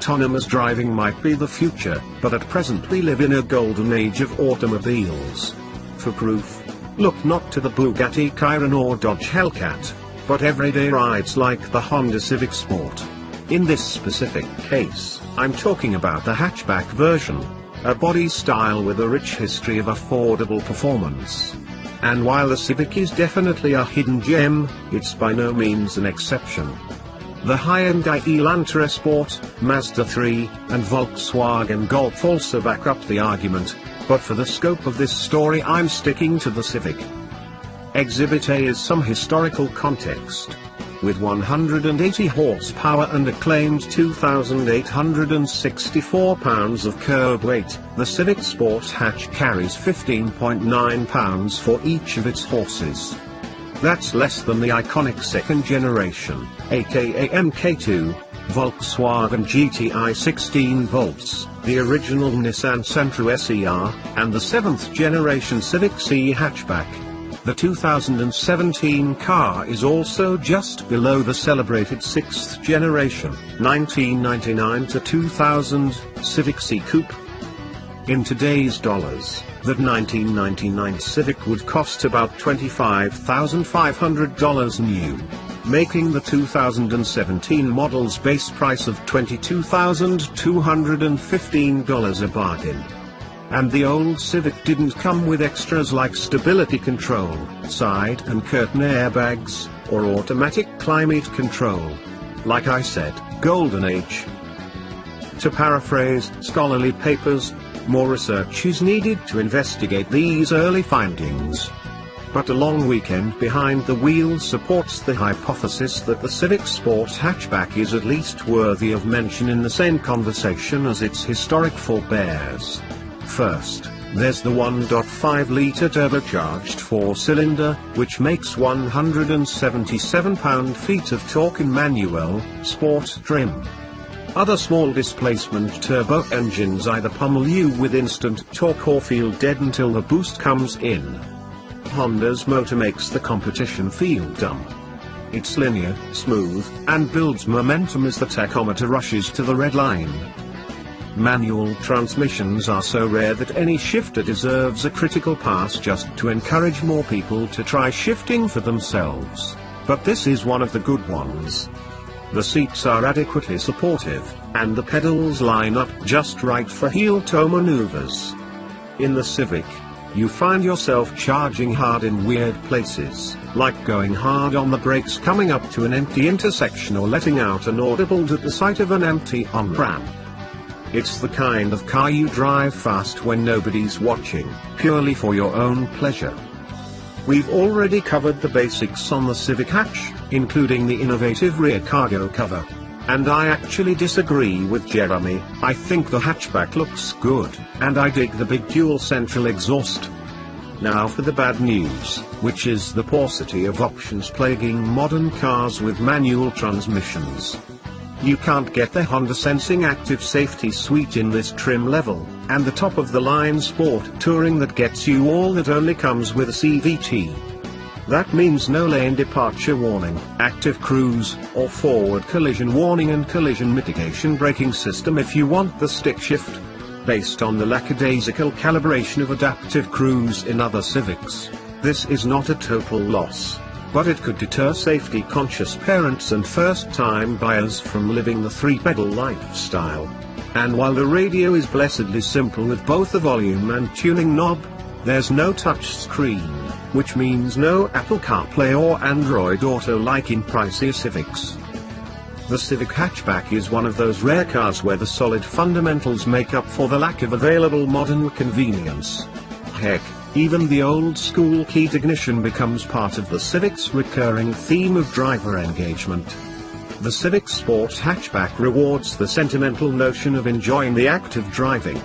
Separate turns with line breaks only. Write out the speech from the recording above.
autonomous driving might be the future, but at present we live in a golden age of automobiles. For proof, look not to the Bugatti Chiron or Dodge Hellcat, but everyday rides like the Honda Civic Sport. In this specific case, I'm talking about the hatchback version, a body style with a rich history of affordable performance. And while the Civic is definitely a hidden gem, it's by no means an exception. The Hyundai Elantra Sport, Mazda 3, and Volkswagen Golf also back up the argument, but for the scope of this story I'm sticking to the Civic. Exhibit A is some historical context. With 180 horsepower and a claimed 2,864 pounds of curb weight, the Civic Sport hatch carries 15.9 pounds for each of its horses. That's less than the iconic second generation, aka MK2, Volkswagen GTI 16 volts, the original Nissan Sentra SER, and the 7th generation Civic C hatchback. The 2017 car is also just below the celebrated 6th generation, 1999 to 2000, Civic C coupe. In today's dollars, that 1999 Civic would cost about $25,500 new, making the 2017 model's base price of $22,215 a bargain. And the old Civic didn't come with extras like stability control, side and curtain airbags, or automatic climate control. Like I said, golden age. To paraphrase scholarly papers, more research is needed to investigate these early findings. But a long weekend behind the wheel supports the hypothesis that the Civic Sport hatchback is at least worthy of mention in the same conversation as its historic forebears. First, there's the 1.5-litre turbocharged 4-cylinder, which makes 177 pound-feet of torque in manual, sport trim. Other small displacement turbo engines either pummel you with instant torque or feel dead until the boost comes in. Honda's motor makes the competition feel dumb. It's linear, smooth, and builds momentum as the tachometer rushes to the red line. Manual transmissions are so rare that any shifter deserves a critical pass just to encourage more people to try shifting for themselves. But this is one of the good ones. The seats are adequately supportive, and the pedals line up just right for heel-toe maneuvers. In the Civic, you find yourself charging hard in weird places, like going hard on the brakes coming up to an empty intersection or letting out an audible at the sight of an empty on-ramp. It's the kind of car you drive fast when nobody's watching, purely for your own pleasure. We've already covered the basics on the Civic hatch, including the innovative rear cargo cover. And I actually disagree with Jeremy. I think the hatchback looks good, and I dig the big dual central exhaust. Now for the bad news, which is the paucity of options plaguing modern cars with manual transmissions. You can't get the Honda Sensing Active Safety Suite in this trim level, and the top-of-the-line Sport Touring that gets you all that only comes with a CVT. That means no lane departure warning, active cruise, or forward collision warning and collision mitigation braking system if you want the stick shift. Based on the lackadaisical calibration of adaptive cruise in other Civics, this is not a total loss, but it could deter safety-conscious parents and first-time buyers from living the three-pedal lifestyle. And while the radio is blessedly simple with both the volume and tuning knob, there's no touch screen, which means no Apple CarPlay or Android Auto like in pricier Civics. The Civic hatchback is one of those rare cars where the solid fundamentals make up for the lack of available modern convenience. Heck, even the old-school keyed ignition becomes part of the Civic's recurring theme of driver engagement. The Civic Sport hatchback rewards the sentimental notion of enjoying the act of driving.